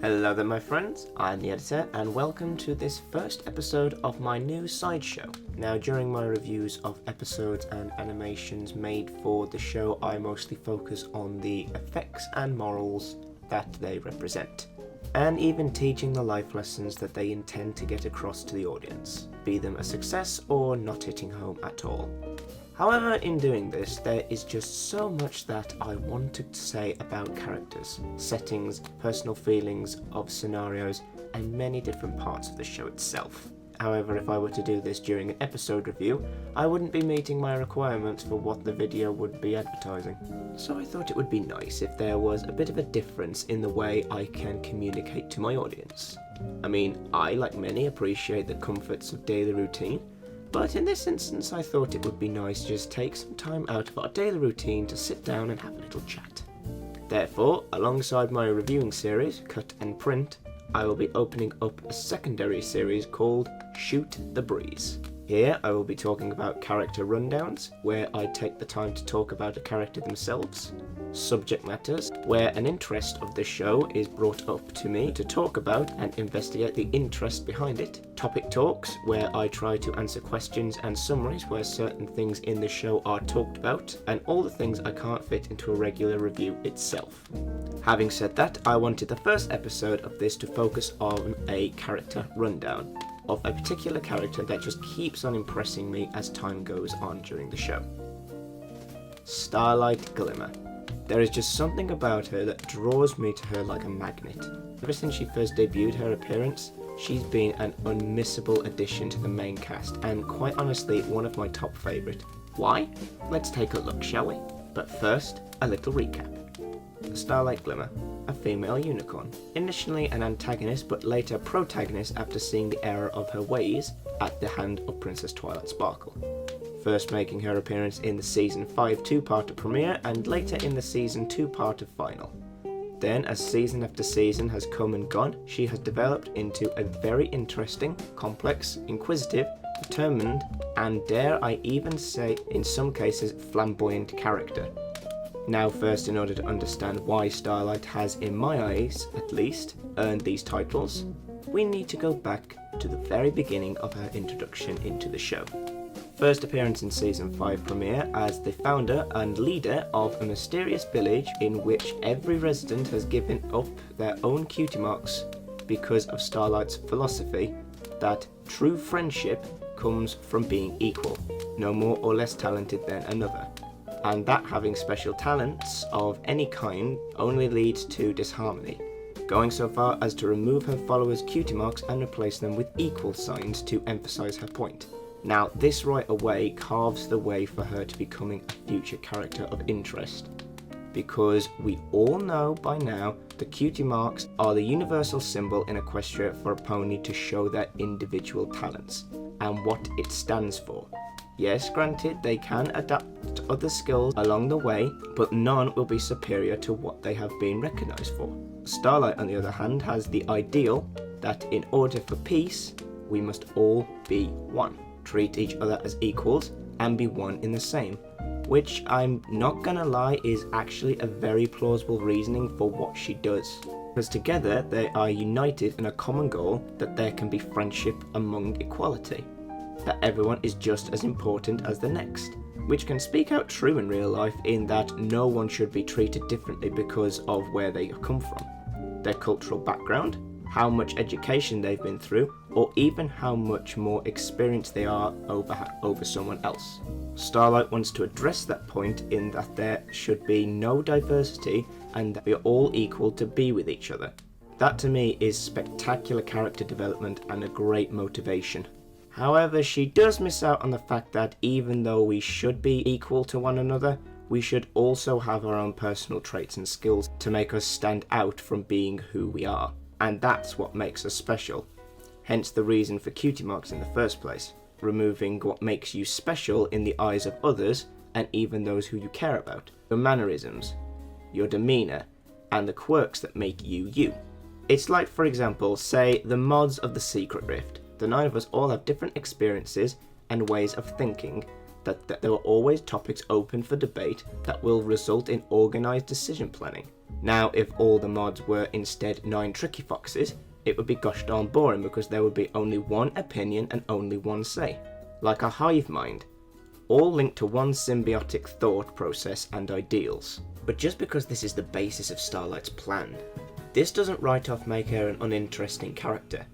Hello there my friends, I'm the editor and welcome to this first episode of my new sideshow. Now during my reviews of episodes and animations made for the show, I mostly focus on the effects and morals that they represent, and even teaching the life lessons that they intend to get across to the audience, be them a success or not hitting home at all. However, in doing this, there is just so much that I wanted to say about characters, settings, personal feelings of scenarios, and many different parts of the show itself. However, if I were to do this during an episode review, I wouldn't be meeting my requirements for what the video would be advertising. So I thought it would be nice if there was a bit of a difference in the way I can communicate to my audience. I mean, I, like many, appreciate the comforts of daily routine, but in this instance I thought it would be nice to just take some time out of our daily routine to sit down and have a little chat. Therefore, alongside my reviewing series, Cut and Print, I will be opening up a secondary series called Shoot the Breeze. Here I will be talking about character rundowns, where I take the time to talk about a character themselves, subject matters, where an interest of the show is brought up to me to talk about and investigate the interest behind it, topic talks, where I try to answer questions and summaries where certain things in the show are talked about, and all the things I can't fit into a regular review itself. Having said that, I wanted the first episode of this to focus on a character rundown of a particular character that just keeps on impressing me as time goes on during the show. Starlight Glimmer. There is just something about her that draws me to her like a magnet. Ever since she first debuted her appearance, she's been an unmissable addition to the main cast, and quite honestly, one of my top favourite. Why? Let's take a look, shall we? But first, a little recap. Starlight Glimmer, a female unicorn. Initially an antagonist, but later protagonist after seeing the error of her ways at the hand of Princess Twilight Sparkle. First making her appearance in the Season 5 two-parter premiere, and later in the Season 2-parter final. Then, as season after season has come and gone, she has developed into a very interesting, complex, inquisitive, determined, and dare I even say, in some cases, flamboyant character. Now first, in order to understand why Starlight has, in my eyes at least, earned these titles, we need to go back to the very beginning of her introduction into the show. First appearance in Season 5 premiere as the founder and leader of a mysterious village in which every resident has given up their own cutie marks because of Starlight's philosophy that true friendship comes from being equal, no more or less talented than another, and that having special talents of any kind only leads to disharmony, going so far as to remove her followers' cutie marks and replace them with equal signs to emphasize her point. Now this right away carves the way for her to becoming a future character of interest, because we all know by now the cutie marks are the universal symbol in Equestria for a pony to show their individual talents and what it stands for. Yes, granted, they can adapt other skills along the way, but none will be superior to what they have been recognised for. Starlight, on the other hand, has the ideal that in order for peace, we must all be one, treat each other as equals, and be one in the same, which I'm not gonna lie is actually a very plausible reasoning for what she does. Because together they are united in a common goal that there can be friendship among equality, that everyone is just as important as the next, which can speak out true in real life in that no one should be treated differently because of where they come from, their cultural background, how much education they've been through, or even how much more experienced they are over someone else. Starlight wants to address that point in that there should be no diversity and that we are all equal to be with each other. That to me is spectacular character development and a great motivation. However, she does miss out on the fact that even though we should be equal to one another, we should also have our own personal traits and skills to make us stand out from being who we are. And that's what makes us special. Hence the reason for cutie marks in the first place, removing what makes you special in the eyes of others and even those who you care about. Your mannerisms, your demeanour, and the quirks that make you you. It's like, for example, say the mods of the Secret Rift. The 9 of us all have different experiences and ways of thinking, that there are always topics open for debate that will result in organised decision planning. Now, if all the mods were instead 9 tricky foxes, it would be gosh darn boring because there would be only one opinion and only one say. Like a hive mind, all linked to one symbiotic thought process and ideals. But just because this is the basis of Starlight's plan, this doesn't right off make her an uninteresting character.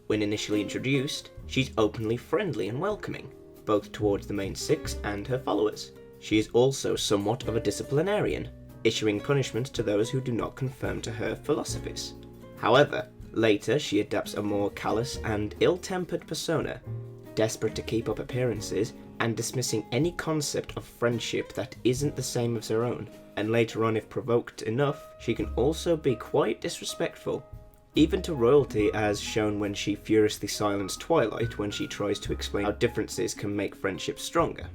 When initially introduced, she's openly friendly and welcoming, both towards the main 6 and her followers. She is also somewhat of a disciplinarian, issuing punishments to those who do not conform to her philosophies. However, later she adopts a more callous and ill-tempered persona, desperate to keep up appearances and dismissing any concept of friendship that isn't the same as her own. And later on, if provoked enough, she can also be quite disrespectful, even to royalty, as shown when she furiously silenced Twilight when she tries to explain how differences can make friendship stronger.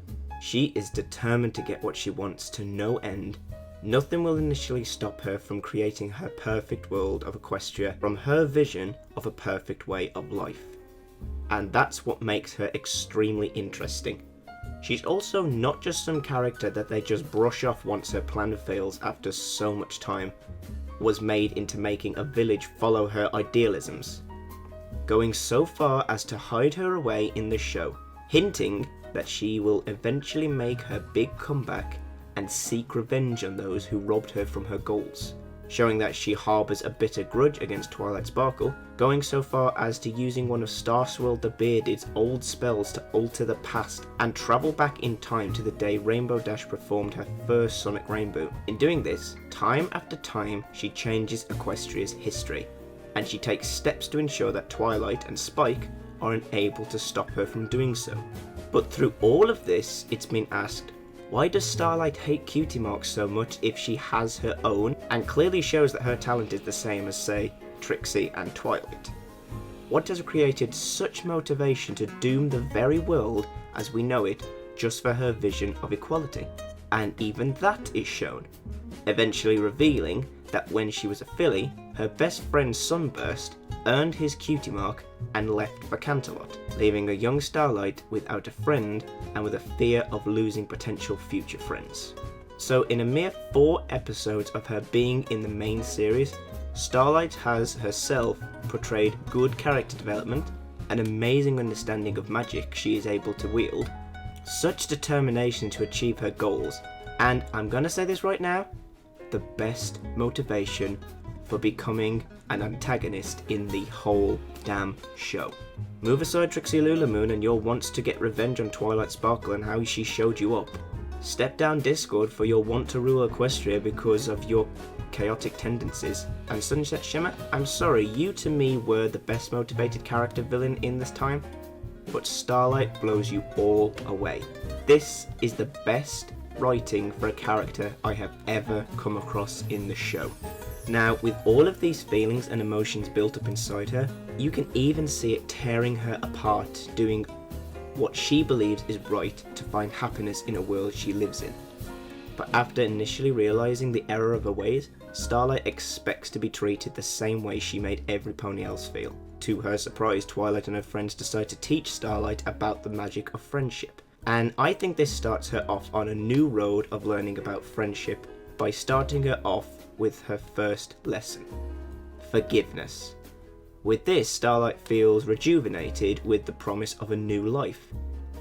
She is determined to get what she wants to no end. Nothing will initially stop her from creating her perfect world of Equestria from her vision of a perfect way of life. And that's what makes her extremely interesting. She's also not just some character that they just brush off once her plan fails after so much time was made into making a village follow her idealisms, going so far as to hide her away in the show, hinting that she will eventually make her big comeback and seek revenge on those who robbed her from her goals, showing that she harbours a bitter grudge against Twilight Sparkle, going so far as to using one of Starswirl the Bearded's old spells to alter the past and travel back in time to the day Rainbow Dash performed her first Sonic Rainbow. In doing this, time after time she changes Equestria's history, and she takes steps to ensure that Twilight and Spike are unable to stop her from doing so. But through all of this, it's been asked, why does Starlight hate Cutie Mark so much if she has her own and clearly shows that her talent is the same as, say, Trixie and Twilight? What has created such motivation to doom the very world as we know it just for her vision of equality? And even that is shown, eventually revealing that when she was a filly, her best friend Sunburst earned his Cutie Mark and left for Canterlot, leaving a young Starlight without a friend and with a fear of losing potential future friends. So in a mere 4 episodes of her being in the main series, Starlight has herself portrayed good character development, an amazing understanding of magic she is able to wield, such determination to achieve her goals, and I'm gonna say this right now, the best motivation for becoming an antagonist in the whole damn show. Move aside Trixie Lulamoon and your wants to get revenge on Twilight Sparkle and how she showed you up. Step down Discord for your want to rule Equestria because of your chaotic tendencies. And Sunset Shimmer, I'm sorry, you to me were the best motivated character villain in this time, but Starlight blows you all away. This is the best writing for a character I have ever come across in the show. Now, with all of these feelings and emotions built up inside her, you can even see it tearing her apart, doing what she believes is right to find happiness in a world she lives in. But after initially realising the error of her ways, Starlight expects to be treated the same way she made every pony else feel. To her surprise, Twilight and her friends decide to teach Starlight about the magic of friendship. And I think this starts her off on a new road of learning about friendship by starting her off with her first lesson: forgiveness. With this, Starlight feels rejuvenated with the promise of a new life,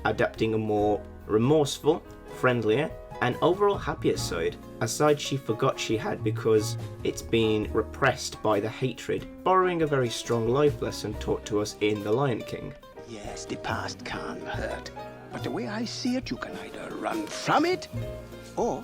adapting a more remorseful, friendlier, and overall happier side, a side she forgot she had because it's been repressed by the hatred, borrowing a very strong life lesson taught to us in The Lion King. Yes, the past can hurt, but the way I see it, you can either run from it or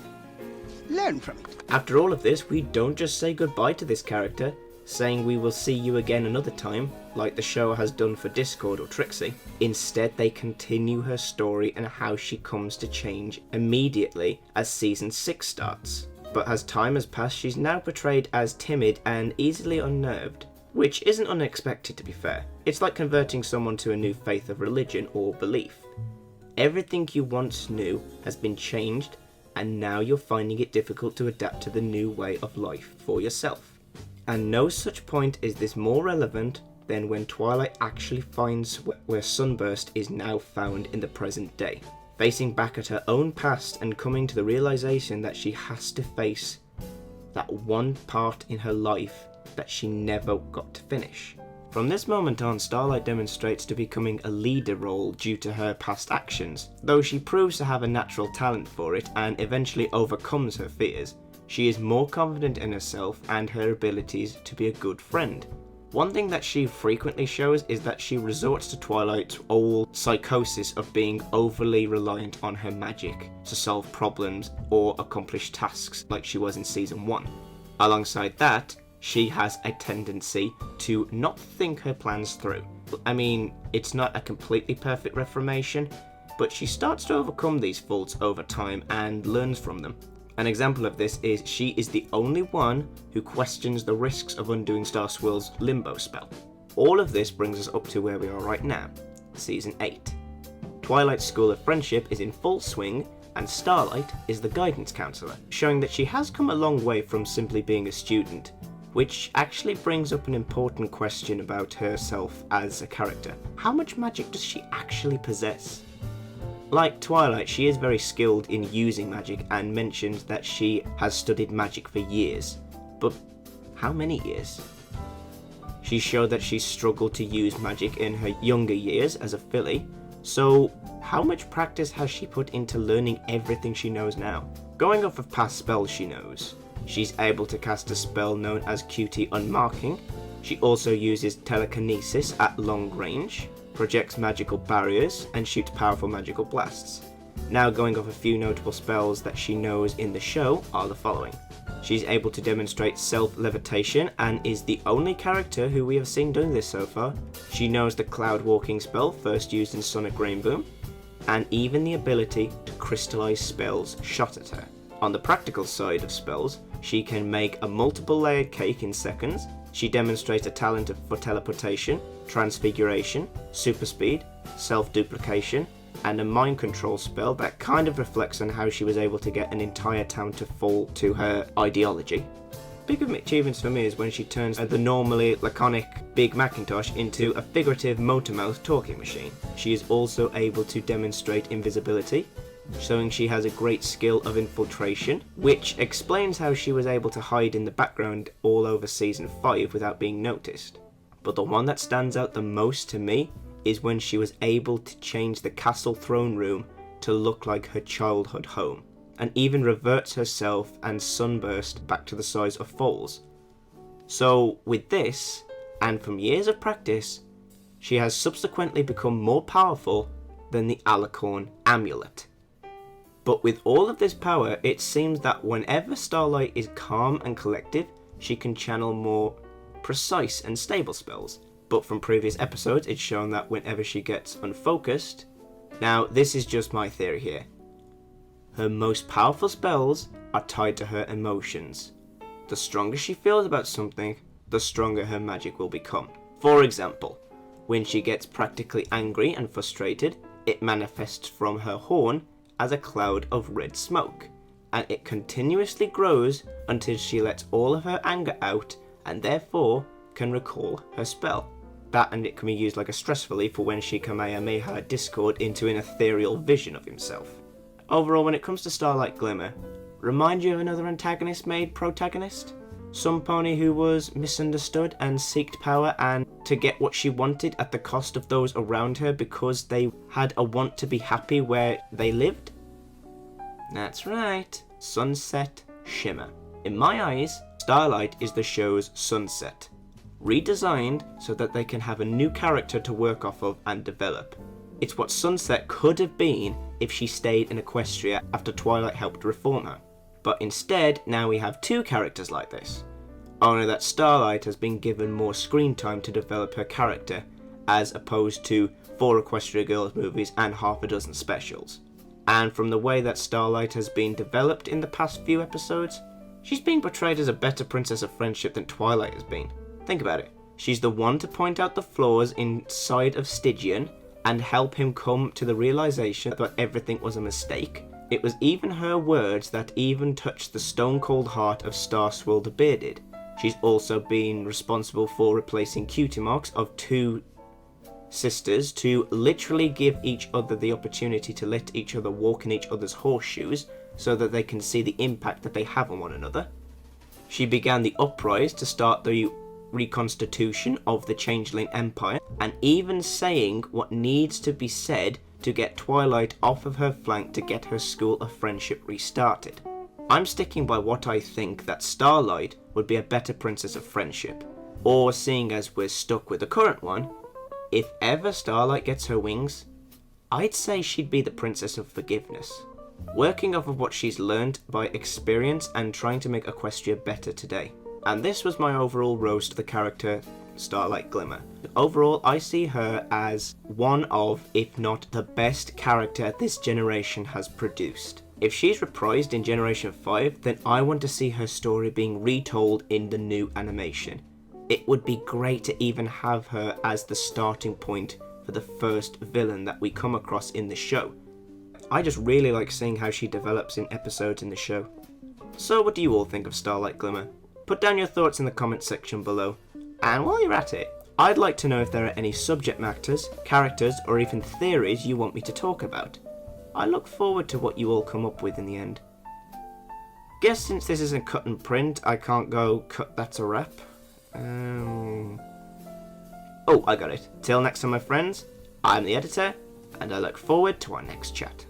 learn from it. After all of this, we don't just say goodbye to this character, saying we will see you again another time, like the show has done for Discord or Trixie. Instead, they continue her story and how she comes to change immediately as season 6 starts. But as time has passed, she's now portrayed as timid and easily unnerved, which isn't unexpected to be fair. It's like converting someone to a new faith of religion or belief. Everything you once knew has been changed, and now you're finding it difficult to adapt to the new way of life for yourself. And no such point is this more relevant than when Twilight actually finds where Sunburst is now found in the present day. facing back at her own past and coming to the realization that she has to face that one part in her life that she never got to finish. From this moment on, Starlight demonstrates to becoming a leader role due to her past actions. Though she proves to have a natural talent for it and eventually overcomes her fears, she is more confident in herself and her abilities to be a good friend. One thing that she frequently shows is that she resorts to Twilight's old psychosis of being overly reliant on her magic to solve problems or accomplish tasks like she was in Season 1. Alongside that, she has a tendency to not think her plans through. I mean, it's not a completely perfect reformation, but she starts to overcome these faults over time and learns from them. An example of this is she is the only one who questions the risks of undoing Starswirl's limbo spell. All of this brings us up to where we are right now, Season 8. Twilight's School of Friendship is in full swing, and Starlight is the guidance counselor, showing that she has come a long way from simply being a student, which actually brings up an important question about herself as a character. How much magic does she actually possess? Like Twilight, she is very skilled in using magic and mentions that she has studied magic for years. But how many years? She showed that she struggled to use magic in her younger years as a filly, so how much practice has she put into learning everything she knows now? Going off of past spells she knows, she's able to cast a spell known as QT Unmarking. She also uses telekinesis at long range, projects magical barriers, and shoots powerful magical blasts. Now going off a few notable spells that she knows in the show are the following. She's able to demonstrate self-levitation and is the only character who we have seen doing this so far. She knows the cloud walking spell first used in Sonic Rainboom, and even the ability to crystallize spells shot at her. On the practical side of spells, she can make a multiple layered cake in seconds. She demonstrates a talent for teleportation, transfiguration, super speed, self-duplication, and a mind control spell that kind of reflects on how she was able to get an entire town to fall to her ideology. Big achievements for me is when she turns the normally laconic Big Macintosh into a figurative motor-mouth talking machine. She is also able to demonstrate invisibility, showing she has a great skill of infiltration, which explains how she was able to hide in the background all over Season 5 without being noticed. But the one that stands out the most to me is when she was able to change the castle throne room to look like her childhood home, and even reverts herself and Sunburst back to the size of foals. So with this, and from years of practice, she has subsequently become more powerful than the Alicorn amulet. But with all of this power, it seems that whenever Starlight is calm and collected, she can channel more precise and stable spells. But from previous episodes, it's shown that whenever she gets unfocused, now this is just my theory here, her most powerful spells are tied to her emotions. The stronger she feels about something, the stronger her magic will become. For example, when she gets practically angry and frustrated, it manifests from her horn as a cloud of red smoke, and it continuously grows until she lets all of her anger out and therefore can recall her spell. That, and it can be used like a stress relief for when she Kamehameha Discord into an ethereal vision of himself. Overall, when it comes to Starlight Glimmer, remind you of another antagonist made protagonist? Some pony who was misunderstood and seeked power and to get what she wanted at the cost of those around her because they had a want to be happy where they lived? That's right, Sunset Shimmer. In my eyes, Starlight is the show's Sunset, redesigned so that they can have a new character to work off of and develop. It's what Sunset could have been if she stayed in Equestria after Twilight helped reform her. But instead, now we have two characters like this. Only that Starlight has been given more screen time to develop her character, as opposed to 4 Equestria Girls movies and half a dozen specials. And from the way that Starlight has been developed in the past few episodes, she's being portrayed as a better princess of friendship than Twilight has been. Think about it. She's the one to point out the flaws inside of Stygian and help him come to the realization that everything was a mistake. It was even her words that even touched the stone-cold heart of Starswirl the Bearded. She's also been responsible for replacing cutie marks of 2 sisters to literally give each other the opportunity to let each other walk in each other's horseshoes so that they can see the impact that they have on one another. She began the uprise to start the reconstitution of the Changeling Empire, and even saying what needs to be said to get Twilight off of her flank to get her school of friendship restarted. I'm sticking by what I think, that Starlight would be a better princess of friendship, or seeing as we're stuck with the current one, if ever Starlight gets her wings, I'd say she'd be the princess of forgiveness, working off of what she's learned by experience and trying to make Equestria better today. And this was my overall roast of the character Starlight Glimmer. Overall, I see her as one of, if not the best character this generation has produced. If she's reprised in Generation 5, then I want to see her story being retold in the new animation. It would be great to even have her as the starting point for the first villain that we come across in the show. I just really like seeing how she develops in episodes in the show. So what do you all think of Starlight Glimmer? Put down your thoughts in the comment section below. And while you're at it, I'd like to know if there are any subject matters, characters, or even theories you want me to talk about. I look forward to what you all come up with in the end. Guess since this isn't cut and print, I can't go cut that's a wrap. Oh, I got it. Till next time, my friends, I'm the editor, and I look forward to our next chat.